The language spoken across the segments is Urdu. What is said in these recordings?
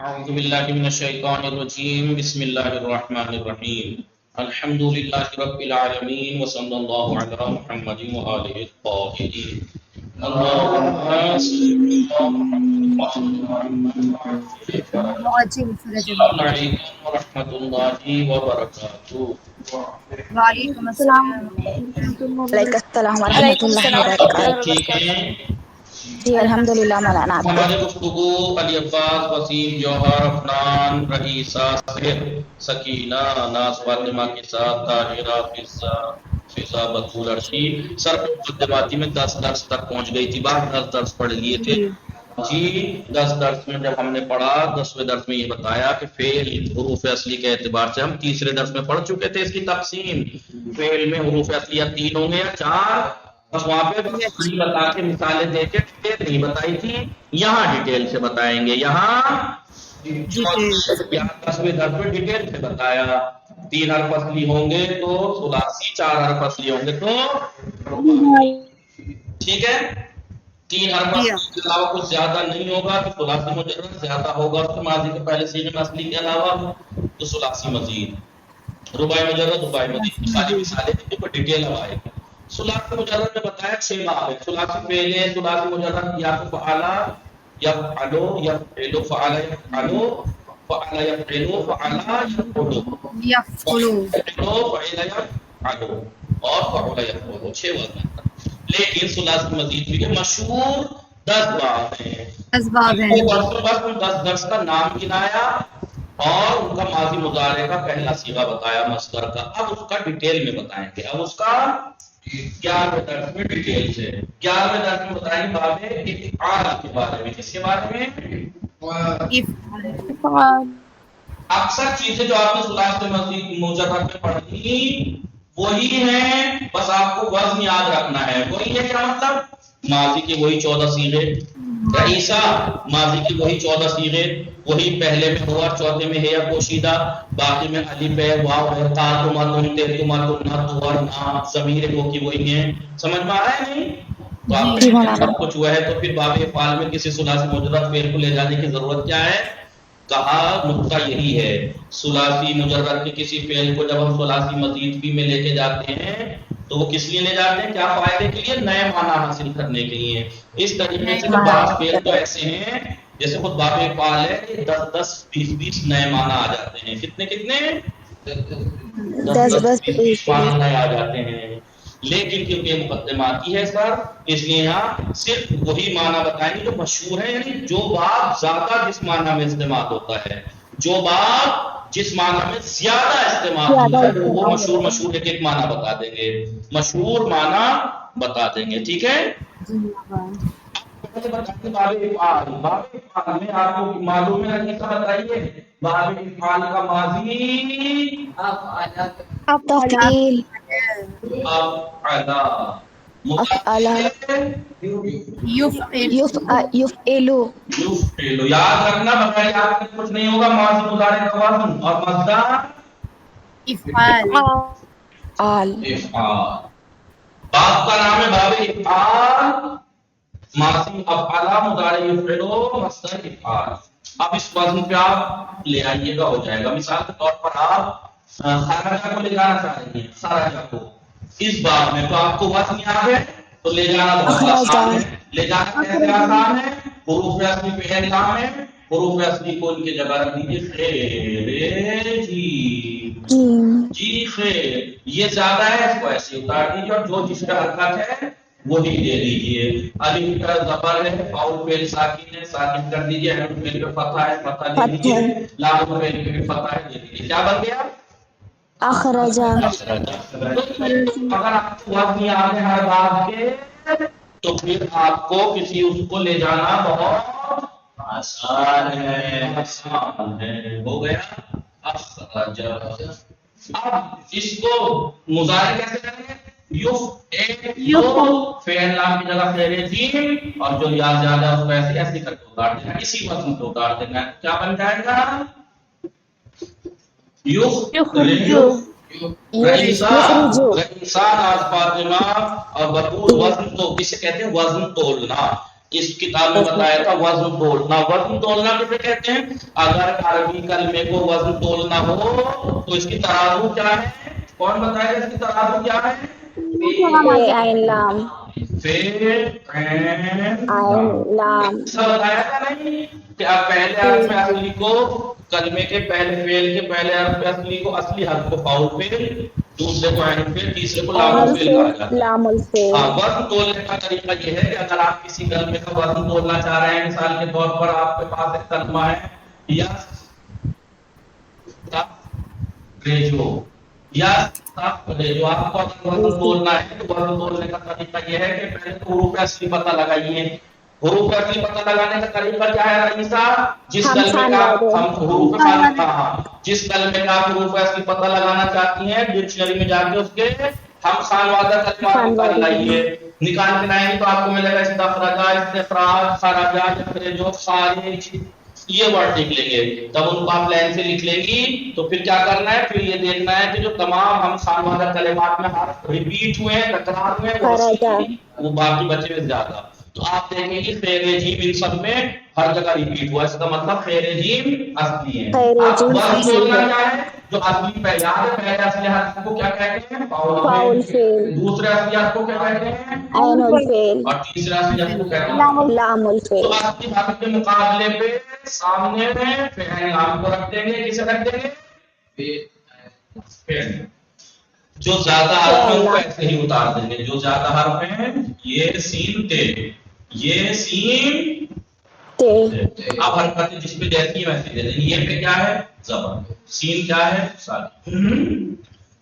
أعوذ بالله من الشيطان الرجيم بسم الله الرحمن الرحيم الحمد لله رب العالمين وصلى الله على محمد وآله الطاهرين اللهم صل على محمد السلام عليكم ورحمة الله وبركاته وعلیکم السلام وعلیکم السلام ورحمۃ وعلیکم اللہ السلام ورحمۃ وبرکاتہ۔ اللہ ٹھیک وبرکاتہ۔ ہے جی الحمدللہ مولانا آپ ہمارے گفتگو علی عباس وسیم جوہر افنان رئیسہ سکینہ ناز فاطمہ کے ساتھ طاہرہ فضا بطول عرشی سر مقدماتی میں 10 درس تک پہنچ گئی تھی، بعد 10 درس پڑھ لیے تھے جی۔ 10 درس میں جب ہم نے پڑھا 10ویں درس میں یہ بتایا کہ فعل حروف اصلی کے اعتبار سے ہم تیسرے درس میں پڑھ چکے تھے اس کی تقسیم، فعل میں حروف اصلیہ 3 ہوں گے یا 4، بس وہاں پہ بھی اصلی بتا کے مثالیں دے کے ڈیٹیل نہیں بتائی تھی، یہاں ڈیٹیل سے بتائیں گے، یہاں 10ویں درس میں ڈیٹیل سے بتایا 3 حرف اصلی ہوں گے تو ثلاثی، 4 حرف اصلی ہوں گے تو ٹھیک ہے، 3 حرف اصلی کے علاوہ کچھ زیادہ نہیں ہوگا تو ثلاثی مجرد زیادہ ہوگا اس کے ماضی کے پہلے صیغے میں اصلی کے علاوہ تو ثلاثی مزید، رباعی مجرد رباعی مزید، ساری مثالیں دیکھیں ڈیٹیل اب آئے گی۔ ثلاثی مجرد میں بتایا 6 باب ہے، ثلاثی فعل ہے، ثلاثی مجرد یا تو فعلا یفعلو یفعلو فعلا یفعلو فعلا یفعلو فعلا یفعلو فعلا یفعلو اور فعلا یفعلو، 6 باب ہیں۔ لیکن ثلاثی مزید بھی ہے، مشہور 10 باب ہیں، 10 باب ہیں۔ بس 10 درس کا نام گنایا اور ان کا ماضی مضارع کا پہلا صیغہ بتایا مصدر کا، اب اس کا ڈیٹیل میں بتائیں گے، اب اس کا 11ویں درس میں ڈیٹیل سے 11ویں درس میں بتائیں گے باب افعال کے بارے میں، کس کے بارے میں؟ اکثر چیزیں جو آپ نے ثلاثی مجرد میں پڑھی وہی ہیں، بس آپ کو وزن یاد رکھنا ہے، وہی ہے کیا مطلب؟ ماضی کے وہی 14 صیغے، رئیسہ ماضی کے وہی 14 صیغے، وہی پہلے میں ہوا، چوتھے میں ہے یا پوشیدہ، باقی میں الف ہے، واو ہے، تا تما تم تے تما تم نا تو اور نا، ضمیر وہ کی وہی ہیں، سمجھ میں آ رہا ہے نہیں؟ تو آپ نے سب کچھ ہوا ہے تو پھر باب افعال میں کسی ثلاثی مجرد فعل کو لے جانے کی ضرورت کیا ہے؟ کہا نقطہ یہی ہے، ثلاثی مجرد کے کسی فعل کو جب ہم ثلاثی مزید بھی میں لے کے جاتے ہیں تو وہ کس لیے لے جاتے ہیں؟ کیا فائدے کے لیے؟ نئے معنی حاصل کرنے کے لیے۔ اس طریقے سے بعض فعل تو ایسے ہیں جیسے خود باب افعال ہے، 10 20 نئے معنی آ جاتے ہیں، کتنے 10 20 معنی نئے آ جاتے ہیں، لیکن کیونکہ مقدماتی ہے سر اس لیے یہاں صرف وہی معنی بتائیں گے جو مشہور ہے، یعنی جو باب زیادہ جس معنی میں استعمال ہوتا ہے، جو باب جس معنی میں زیادہ استعمال ہوتا ہے وہ مشہور ایک معنی بتا دیں گے، مشہور معنی بتا دیں گے، ٹھیک ہے؟ باب افعال میں آپ کو معلوم ہے کہ بتائیے باب افعال کا ماضی تفعیل افعلا، افعلا یفعلو یفعلو، یاد رکھنا بغیر یاد کے کچھ نہیں ہوگا، ماضی مضارع کا وزن اور مصدر افعال۔ افعال، باب کا نام ہے باب افعال، ماضی افعلا مضارع یفعلو مصدر افعال۔ اب اس وزن پہ آپ لے آئیے گا، ہو جائے گا۔ مثال کے طور پر آپ خارجہ کو لے جانا چاہ رہے ہیں، خارجہ کو اس باب میں، تو آپ کو وزن یاد ہے تو لے جانا بہت آسان ہے، لے جانا کیسے آسان ہے؟ حروف اصلی پہ نام ہے، حروف اصلی کو ان کی جگہ رکھ دیجیے خیر جی خیر، یہ زیادہ ہے اس کو ایسے اتار دیجیے اور جو جس کا حرکت ہے وہی دے دیجیے، الف کا زبر ہے، فاؤل فعل ساکن ہے، ساکن کر دیجیے، حرف فعل پہ فتحہ ہے، فتحہ دے دیجیے، لام فعل پہ فتحہ ہے، دے دیجیے، کیا بن گیا؟ اخرجا۔ اگر آپ کو وزن یاد ہے ہر باب کے تو پھر آپ کو کسی اس کو لے جانا بہت آسان ہے، ہو گیا اخرجا۔ اب اس کو مضارع کیسے کریں گے؟ فعل نام کی جگہ فعل جیم اور جو یاد زیادہ اس کو ایسے کر کے اتار دینا، اسی وزن کو اتار دینا، کیا بن جائے گا؟ یخرجو، رئیسہ ناز فاطمہ اور بطول، وزن تو کسے کہتے ہیں؟ وزن تولنا، اس کتاب میں بتایا تھا وزن تولنا. وزن تولنا کسے کہتے ہیں؟ اگر عربی کلمے کو وزن تولنا ہو تو اس کی ترازو کیا ہے؟ کون بتائے گا اس کی ترازو کیا ہے؟ عین لام لام. ایسا بتایا تھا نہیں کہ آپ پہلے حرف اصلی کو کلمے کے پہلے فعل کے پہلے حرف اصلی کو اصلی حرف کو فاؤل فعل، دوسرے کو عین فعل، تیسرے کو لام اور فعل کہا جاتا ہے. لام الفعل. ہاں، وزن تولنے کا طریقہ یہ ہے کہ اگر آپ کسی کلمے کا وزن تولنا چاہ رہے ہیں، مثال کے طور پر آپ کے پاس ایک کلمہ ہے جو آپ کو وزن تولنا ہے تو وزن تولنے کا طریقہ یہ ہے کہ پہلے تو حروف اصلی پتہ لگائیے. حروف اصلی پتہ لگانے کا طریقہ کیا ہے رئیسا؟ جس کلمے کا ہم حروف جس کلمے کا آپ حروف اصلی پتہ لگانا چاہتی ہیں ڈکشنری میں جا کے اس کے ہم خانوادہ کلمات نکال لائیے. نکال کے لائیں تو آپ کو ملے گا استخراج، استخراج، خراج، اخراج، خارج، یہ ورڈ لکھ لیں گے. تب ان کو آپ لائن سے لکھ لیں گی تو پھر کیا کرنا ہے؟ پھر یہ دیکھنا ہے کہ جو تمام ہم خانوادہ کلمات میں حرف ریپیٹ ہوئے ہیں، تکرار ہوئے، وہ باقی بچے میں زیادہ. تو آپ دیکھیں گے خیر جیم ان سب میں ہر جگہ ریپیٹ ہوا. اس کا مطلب خیر جیم اصلی ہے. اب وزن تولنا کیا ہے؟ جو اصلی پہ یاد ہے پہلے اصلی حرف کو کیا کہتے ہیں؟ فاؤل فعل. دوسرے اصلی حرف کو کیا کہتے ہیں؟ عین الفعل. اور تیسرے اصلی حرف کو کہتے ہیں لام الفعل. تو اصلی حرف کے مقابلے پہ سامنے میں فعل نام کو رکھ دیں گے. کسے رکھ دیں گے؟ فعل. جو زیادہ حرف ہیں ان کو ایسے ہی اتار دیں گے. جو زیادہ حرف ہیں یہ سین تے، یہ سین تے. اب حرکتیں جس پہ جیسی ہیں ویسے دے دیں گے. یہ پہ کیا ہے؟ زبر. سین کیا ہے؟ ساکن.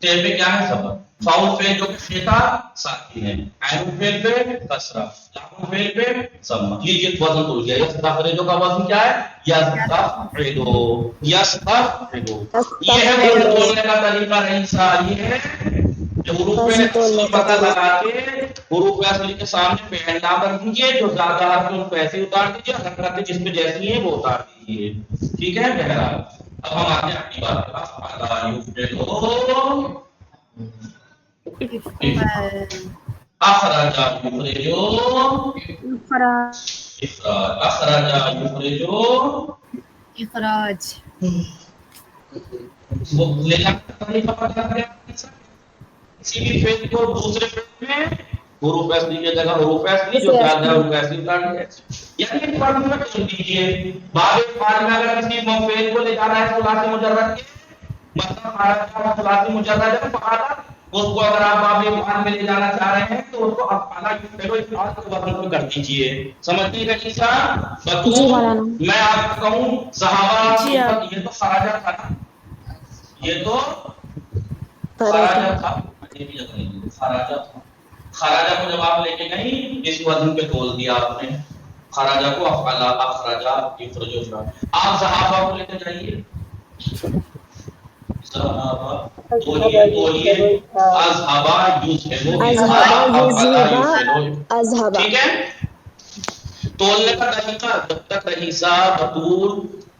تے پہ کیا ہے؟ زبر. فاؤل فعل جو کہ خطا ساکن ہے. عین فعل پہ کسرہ، لام فعل پہ ضمہ. یہ وزن تول گیا. یستخرجو کا وزن کیا ہے؟ یستخرجو، یستخرجو. یہ ہے وزن تولنے کا طریقہ رئیسا. یہ ہے کہ حروف اصلی پتہ لگا کے حروف اصلی کے سامنے فعل نام رکھ دیجیے. جو زیادہ حرف ہیں ان کو ایسے اتار دیجیے. حرکتیں جس پہ جیسی ہیں وہ اتار دیجیے. ٹھیک ہے بہرحال. اب ہم آتے ہیں اپنی بات پر. اخراج یخرجو، اخراج یخرجو، اخراج. وہ لینا طریقہ پتہ لگ گیا. کسی بھی فعل کو دوسرے فعل میں حروف اصلی کی جگہ حروف اصلی جو زیادہ حروف اصلی اتار دیں. یعنی ایک بات میں سن لیجیے. باب فعل میں اگر کسی فعل کو لے جانا ہے ثلاثی مجرد کے مطلب فعل ثلاثی مجرد ہے فعل، اس کو اگر آپ باب فعل میں لے جانا چاہ رہے ہیں تو اس کو افعال پہلو افعال کو وزن کر دیجیے. سمجھتے ہیں کہ جی مولانا. میں آپ کو کہوں صحابہ یہ تو خراجہ تھا نا، یہ تو خراجہ تھا. خراجہ تھا. خراجہ کو جب آپ لے کے گئیں اس وزن پہ تول دیا آپ نے. خراجہ کو افعال، اخراجات، یخرجو. آپ صحابہ کو لے کے جائیے. صحابہ تولیے اصحابہ یوسفو، اصحابہ. ٹھیک ہے. تولنے کا طریقہ جب تک رئیسا بطول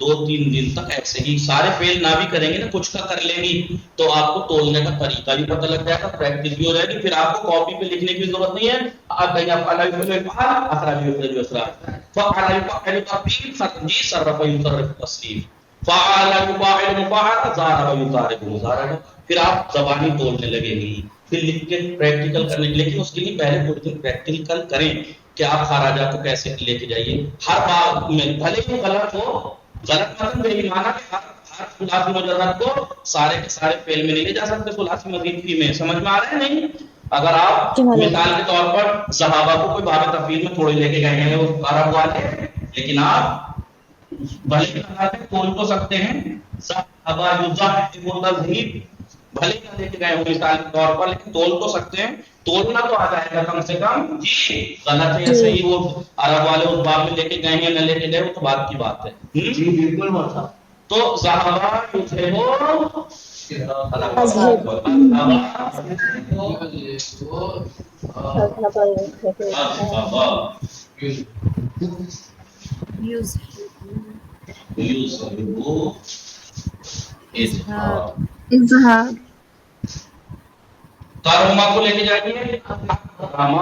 2-3 دن تک ایسے ہی سارے فعل نہ بھی کریں گے نا، کچھ کا کر لیں گی تو آپ کو تولنے کا طریقہ بھی پتہ لگ جائے گا، پریکٹس بھی ہو جائے گی. پھر آپ کو کاپی پہ لکھنے کی ضرورت نہیں ہے. آپ کہیں افعال یفعل، اخراج یخرج اخراج، فعل یفعل تفعیل، تنجیز، صرف یصرف تصریف، فعل یفعل مفعل، ضارب یضارب مضاربہ. پھر آپ زبانی تولنے لگیں گی. پھر لکھ کے پریکٹیکل کرنے کے لیے، لیکن اس کے لیے پہلے کچھ دن پریکٹیکل کریں کہ آپ خراجات کو کیسے لے کے جائیے. ہر بات میں بھلے ہی غلط ہو، غلط مطلب میری مانا کہ ہر ثلاثی مجرد کو سارے کے سارے فعل میں نہیں لے جا سکتے. ثلاثی مزید فی میں سمجھ میں آ رہا ہے نہیں؟ اگر آپ مثال کے طور پر صحابہ کو کوئی باب تفعیل میں تھوڑے لے کے گئے ہیں وہ عرب والے، لیکن آپ بھلے ہی تول تو سکتے ہیں. صحابہ یضحک تذہیب بھلے ہی لے کے گئے ہوں مثال کے طور پر، لیکن تول تو سکتے ہیں. تولنا تو آ جائے گا کم سے کم. جی غلط ہے یا صحیح وہ عرب والے اس باب میں لے کے گئے ہیں نہ لے کے گئے وہ تو بات کی بات ہے. جی بالکل مطلب. تو صحابہ یوسف اظہار. تارما کو لے کے جائیے اکرم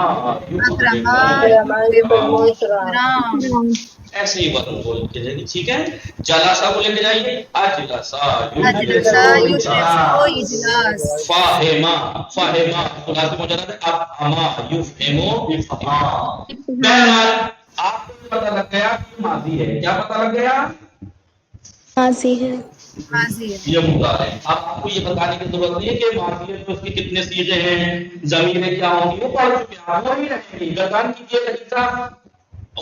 ایسے ہی وزن بول کے جائیے. ٹھیک ہے, جلسہ کو لے کے جائیے, اجلسا اجلسا یجلسو اجلاس فاہما فاہما خلاصہ مجرد ہے افہما یفہمو افہام. بہرحال آپ کو یہ پتہ لگ گیا کہ ماضی ہے. کیا پتہ لگ گیا؟ ماضی ہے. ماضی ہے. یہ مضارع ہے. اب آپ کو یہ بتانے کی ضرورت نہیں ہے کہ ماضی ہے تو اس کے کتنے صیغے ہیں, ضمیریں کیا ہوں گی, وہ پڑھ چکے ہیں, وہی رہیں گی. گردان کیجیے لہجہ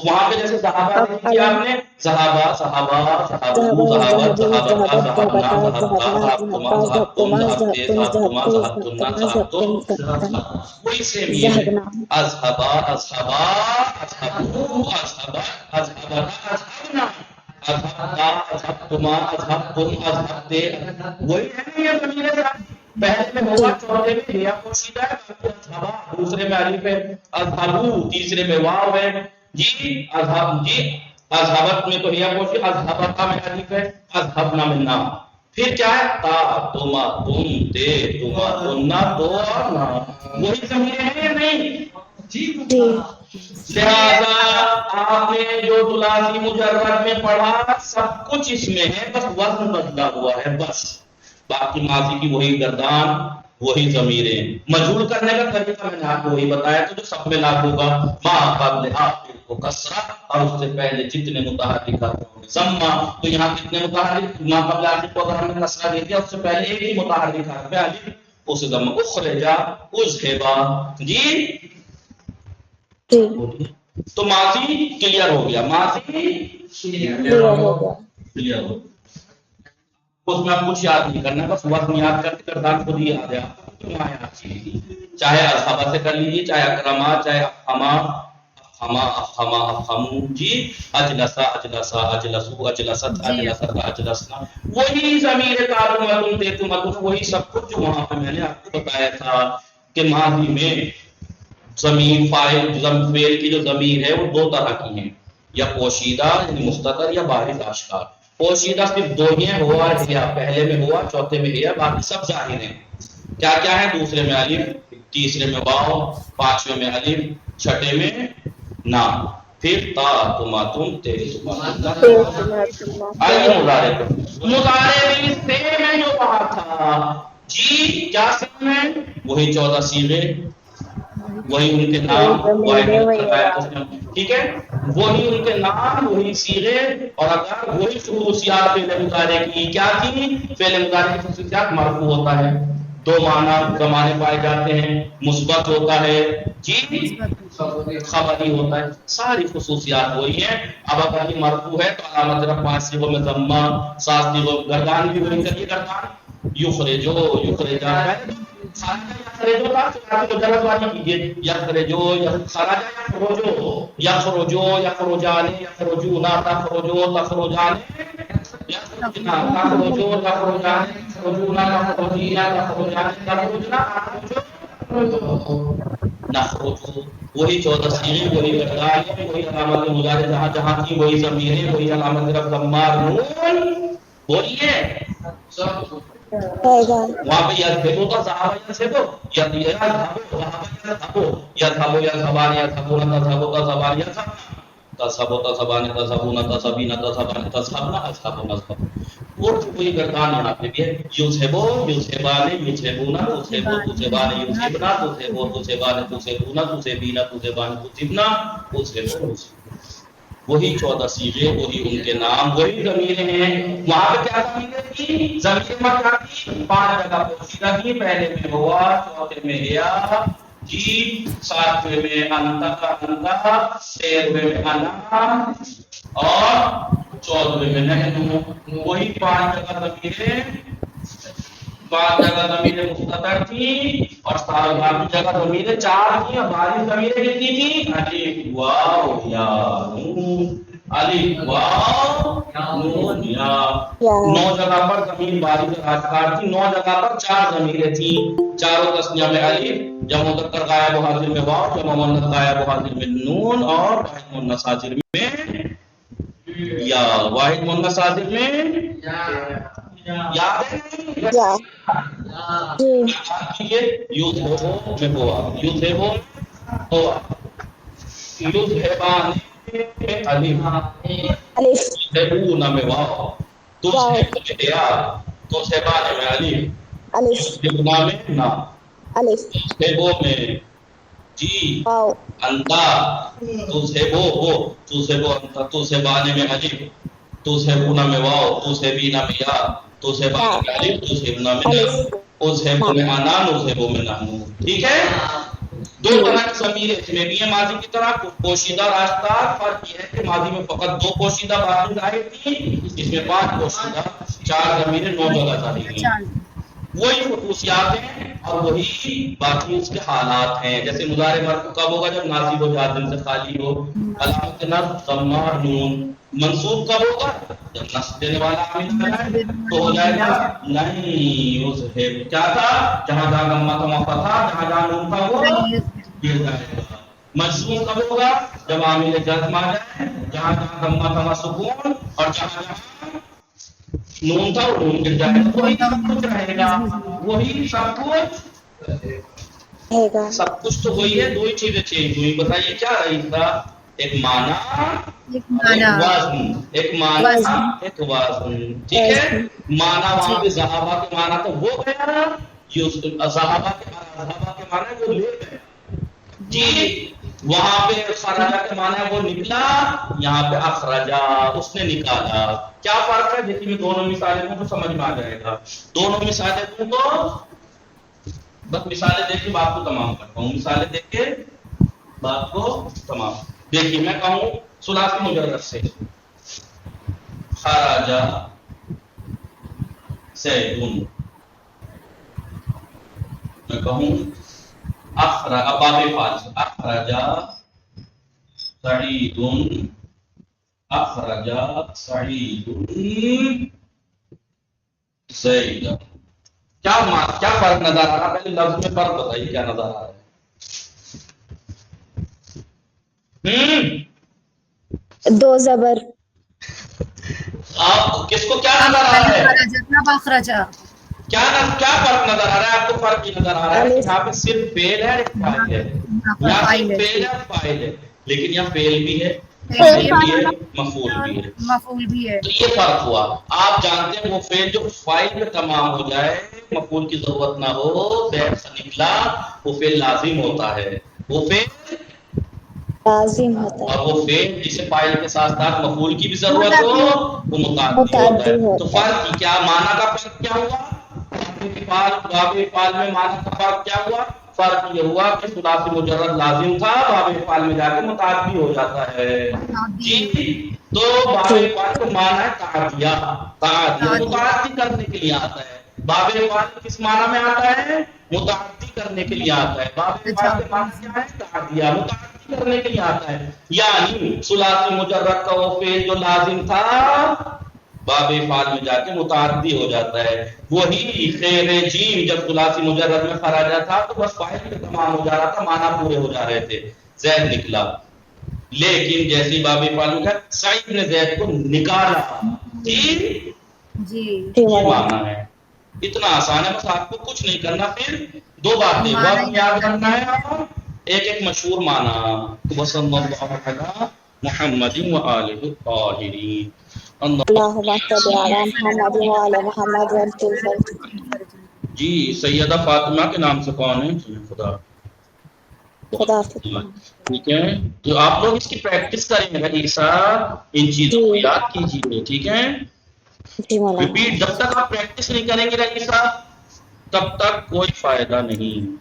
وہاں پہ جیسے صحابہ دیکھی آپ نے, صحابہ صحابہ صحابو صحابت صحابت صحابنا صحابتا صحابتما صحابتم صحابتے صحابتما صحابتنا صحابتم, وہی سیم یہ ہے. اذهبا اذهبا اذهبوا اذهبا اذهبنا اذهبنا اذهبتا اذهبتما اذهبتم اذهبتے, وہی ہے نا. یہ ضمیر پہلے میں ہوگا, چوتھے میں یا پوشیدہ ہے, اذهبا دوسرے میں الف ہے, اذهبوا تیسرے میں واو ہے جی, اذهب جی اذهبت میں تو یا پوشی, اذهبتا میں الف ہے, اذهبنا میں نام. پھر کیا ہے, تا تما تم تے تما تنا تو اور نا, وہی ضمیر ہے یا نہیں جی. لہذا آپ نے جو ثلاثی مجرد میں پڑھا سب کچھ اس میں ہے, بس وزن بدلا ہوا ہے بس. باقی ماضی کی وہی گردان وہی ضمیریں. مجہول کرنے کا طریقہ میں نے آپ کو وہی بتایا تو جو سب میں لاگو ہوگا, ما قبل آخر کو کسرہ اور اس سے پہلے جتنے متحرک حرف ضمہ. تو یہاں کتنے متحرک, ما قبل آخر کو اگر ہم نے کسرہ دے دیا اس سے پہلے ایک ہی متحرک حرف ہے الف, اس ضمہ اخرجا اذهبا جی. تو ماضی کلیئر ہو گیا, ماضی کلیئر ہو گیا. اس میں آپ کچھ یاد نہیں کرنا, بس وزن یاد کر کے گردان خود ہی یاد ہے آپ کو. چاہے اذهبا سے کر لیجیے, چاہے اکرما, چاہے افہما افہما افہما افہمو جی, اجلسا اجلسا اجلسو اجلست اجلست اجلسنا, وہی ضمیر تعلمتم تیتمتم, وہی سب کچھ جو وہاں پہ میں نے آپ کو بتایا تھا کہ ماضی میں ضمیر فاعل فعل کی جو ضمیر ہے وہ دو طرح کی ہیں, یا پوشیدہ یعنی مستتر یا بارز آشکار. پوشیدہ صرف دو ہی ہیں, ہوا یا پہلے میں ہوا, چوتھے میں یا, باقی سب ظاہر ہیں. کیا کیا ہے, دوسرے میں الف, تیسرے میں واو, پانچویں میں الف, چھٹے میں نام, پھر تا تما تم تے تما. آئیے مضارع پر. مضارع بھی سیم ہے جو کہا تھا جی. کیا سیم ہے, وہی 14 صیغے, وہی ان کے نام, ٹھیک ہے, وہی ان کے نام, وہی صیغے. اور اگر وہی خصوصیات فعل مضارع کی کیا تھی, فعل مضارع کی خصوصیات مرفوع ہوتا ہے, دو معنی زمانے پائے جاتے ہیں, مثبت ہوتا ہے جی, خبری ہوتا ہے, ساری خصوصیات وہی ہیں. اب اگر یہ مرفوع ہے تو علامت رفع 5 صیغوں میں ضمہ, 7 صیغوں گردان بھی وہی کریے, گردان یخرجو یخرجا, یخرجو کا مجرد والی کیجیے, یخرجو خرجا یخرجو یخرجان یخرجون تخرجو تخرجان یخرجنا تخرجو تخرجان یخرجون تخرجینا تخرجان تخرجنا نخرجو. وہی 14 صیغے, وہی گردان, وہی علامت مضارع جہاں جہاں کی, وہی ضمیریں, وہی علامت رفع ضمہ نون. بولیے وہاں پہ یذهبوا کا صحابہ یذهبوا یذهبوا یذهبوا یذهبان یذهبون تذهبوا تذهبان یذهبن تذهبوا تذهبان تذهبون تذهبین تذهبن تذهبن اذهبوا نذهب. اور کوئی گردان یہاں پہ بھی ہے, یذهبوا یذهبان یذهبون تذهبوا تذهبان یذهبن تذهبوا تذهبان تذهبون تذهبین تذهبان تذهبن تذهبوا. وہی 14 صیغے, وہی ان کے نام, وہی ضمیریں ہیں. وہاں پہ کیا ضمیریں تھی, ضمیر میں کیا تھی, 5 جگہ پوشیدہ تھی. پہلے میں ہوا, چوتھے میں یا جی, 7ویں میں انتا انتا, 13ویں میں انا اور 14ویں میں نحن. وہی 5 جگہ ضمیریں, 5 جگہ ضمیریں مستتر تھی اور 7 جگہ ضمیریں 4 تھی. اور بارش ضمیریں کتنی تھی, الف واو یا نون, الف واو نون یا. 9 جگہ پر ضمیر بارش آشکار تھی, 9 جگہ پر 4 ضمیریں تھیں. چاروں تسنیہ میں الف, جمع مذکر غائب و حاضر میں واو, جمع مؤنث غائب و حاضر میں نون, اور واحد مؤنث حاضر میں یا. واحد مؤنث حاضر میں یاد ہے یوز ہو میں ہوا, یوز ہے وہ تو یذهبان میں الف، الف یذهبون میں واو، تذهب میں یا، تذهبان میں الف، الف یذهبون میں نا، الف تذهبو میں جی واو انتا، تذهبو انتا، تذهبان میں الف، تذهبون میں واو، تذهبین میں یا، تذهبان میں الف، تذهبون میں نا، اذهبو میں انا، نذهبو میں نحن. ٹھیک ہے؟ دو طرح کی ضمیر اس میں بھی ہے ماضی کی طرح، پوشیدہ راستہ. فرق یہ ہے کہ ماضی میں فقط 2 پوشیدہ باتیں ظاہر تھیں، اس میں 5 پوشیدہ، 4 ضمیریں 9 جگہ ظاہر ہیں. وہی خصوصیات ہیں اور وہی باقی اس کے حالات ہیں. جیسے مضارع مرفوع کب ہوگا؟ جب ناصب و جازم سے خالی ہو. علامت نصب ضمہ اور نون. منصوب کب ہوگا؟ جب نصب دینے والا عامل ہے تو ہو جائے گا نہیں یذهب. کیا تھا؟ جہاں جہاں ضمہ تھا وہاں تھا، جہاں جہاں نون تھا وہ گر جائے گا. مجزوم کب ہوگا؟ جب عامل جزم آ جائے، جہاں جہاں ضمہ تھا وہاں سکون، اور جہاں جہاں نون تھا وہ نون گر جائے گا. وہی سب کچھ رہے گا، وہی سب کچھ رہے گا. سب کچھ تو وہی ہے. 2 ہی چیزیں چینج ہوئی. بتائیے کیا رہی تھا؟ ایک معنی، ایک وزن. ایک معنی، ایک وزن. ٹھیک ہے؟ معنی وہاں پہ صحابہ کے معنی تو وہ گیا، صحابہ کے معنی وہ لے گئے جی. وہاں پہ خرجہ کے معنی وہ نکلا، یہاں پہ اخرجہ اس نے نکالا. کیا فرق ہے؟ دیکھیے میں دونوں مثالیں دوں تو سمجھ میں آ جائے گا. دونوں مثالیں دوں تو بس مثالیں دیکھ کے بات کو تمام کرتا ہوں. مثالیں دیکھ کے بات کو تمام. دیکھیے میں کہوں ثلاثی مجرد سے خرجہ زیدون، میں کہوں اخرج باب فاعل سے اخرجہ سعید، اخرجہ سعید زید. کیا فرق نظر آ رہا ہے؟ پہلے لفظ میں فرق بتائیے کیا نظر آ رہا ہے. دو زبر. آپ کس کو کیا نظر آ رہا ہے؟ کیا فرق نظر آ رہا ہے آپ کو؟ فرق یہ نظر آ رہا ہے کہ یہاں پہ صرف فعل ہے اور ایک فاعل ہے. یہاں صرف فعل ہے اور فاعل ہے، لیکن یہاں فعل بھی ہے، مفعول بھی ہے. تو یہ فرق ہوا. آپ جانتے ہیں وہ فعل جو فاعل میں تمام ہو جائے، مفعول کی ضرورت نہ ہو، زید سے نکلا، وہ فعل لازم ہوتا ہے. وہ فعل لازم ہوتا ہے. اور وہ فعل جسے فاعل کے ساتھ ساتھ مفعول کی بھی ضرورت ہو وہ متعدی ہوتا ہے. تو فرق کیا معنی کا فرق کیا ہوا؟ باب فعل میں معنی کا فرق کیا ہوا؟ فرق یہ ہوا کہ ثلاثی مجرد لازم تھا، باب فعل میں جا کے متعدی ہو جاتا ہے جی. تو باب فعل کا معنی ہے تعدیہ، متعدی کرنے کے لیے آتا ہے. باب فعل کس معنی میں آتا ہے؟ متعدی کرنے کے لیے آتا ہے. باب فعل کا معنی کیا ہے؟ تعدیہ، متعدی کرنے کے لیے آتا ہے. یعنی ثلاثی مجرد کا وہ فعل جو لازم تھا باب فعل میں جا کے متعدی ہو جاتا ہے. وہی خیر جیم جب ثلاثی مجرد میں خراجہ تھا تو بس فاعل پہ تمام ہو جا رہا تھا، معنی پورے ہو جا رہے تھے، زید نکلا. لیکن جیسی باب فعل میں سعید نے زید کو نکالا جی یہ معنی ہے. اتنا آسان ہے، بس آپ کو کچھ نہیں کرنا. پھر 2 باتیں وقت یاد رکھنا ہے آپ، ایک مشہور معنی وصلی اللہ علی محمد و آلہ الطاہرین. اللہم صل علی محمد و علی محمد جی سیدہ فاطمہ کے نام سے کون ہے؟ خدا. ٹھیک ہے، تو آپ لوگ اس کی پریکٹس کریں گے عیسیٰ، ان چیزوں کو یاد کیجیے. ٹھیک ہے، ریپیٹ. جب تک آپ پریکٹس نہیں کریں گے عیسیٰ تب تک کوئی فائدہ نہیں.